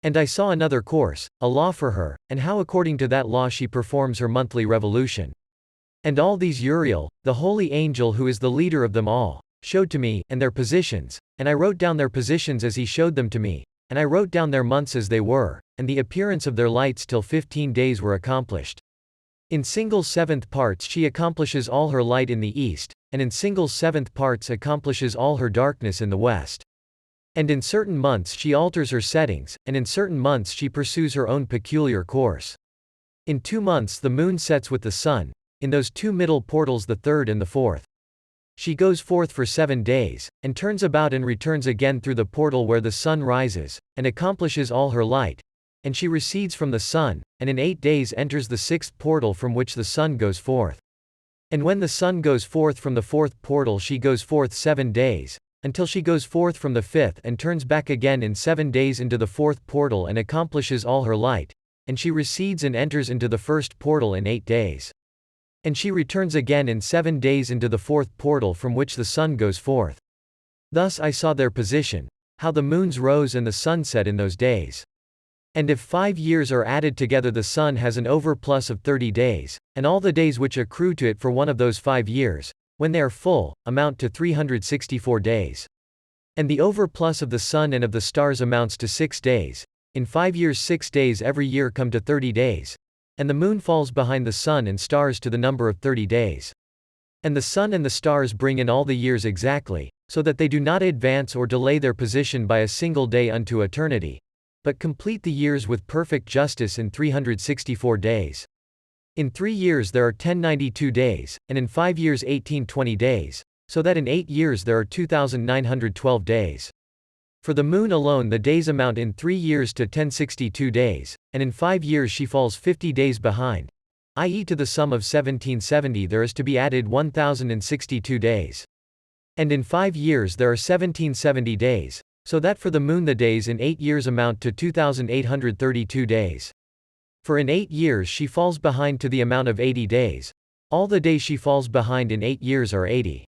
And I saw another course, a law for her, and how according to that law she performs her monthly revolution. And all these Uriel, the holy angel who is the leader of them all, showed to me, and their positions, and I wrote down their positions as he showed them to me, and I wrote down their months as they were, and the appearance of their lights till 15 days were accomplished. In single seventh parts she accomplishes all her light in the east, and in single seventh parts accomplishes all her darkness in the west. And in certain months she alters her settings, and in certain months she pursues her own peculiar course. In 2 months the moon sets with the sun, in those 2 middle portals the third and the fourth. She goes forth for 7 days, and turns about and returns again through the portal where the sun rises, and accomplishes all her light, and she recedes from the sun, and in 8 days enters the 6th portal from which the sun goes forth. And when the sun goes forth from the 4th portal she goes forth 7 days, until she goes forth from the 5th and turns back again in 7 days into the 4th portal and accomplishes all her light, and she recedes and enters into the 1st portal in 8 days. And she returns again in 7 days into the 4th portal from which the sun goes forth. Thus I saw their position, how the moons rose and the sun set in those days. And if 5 years are added together the sun has an overplus of 30 days, and all the days which accrue to it for one of those 5 years, when they are full, amount to 364 days. And the overplus of the sun and of the stars amounts to 6 days, in 5 years 6 days every year come to 30 days. And the moon falls behind the sun and stars to the number of 30 days. And the sun and the stars bring in all the years exactly, so that they do not advance or delay their position by a single day unto eternity, but complete the years with perfect justice in 364 days. In 3 years there are 1092 days, and in 5 years 1820 days, so that in 8 years there are 2912 days. For the moon alone the days amount in 3 years to 1062 days, and in 5 years she falls 50 days behind, i.e. to the sum of 1770 there is to be added 1062 days. And in 5 years there are 1770 days, so that for the moon the days in 8 years amount to 2832 days. For in 8 years she falls behind to the amount of 80 days, all the days she falls behind in 8 years are 80.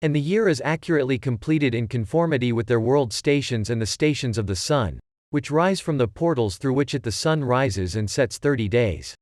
And the year is accurately completed in conformity with their world stations and the stations of the sun, which rise from the portals through which the sun rises and sets 30 days.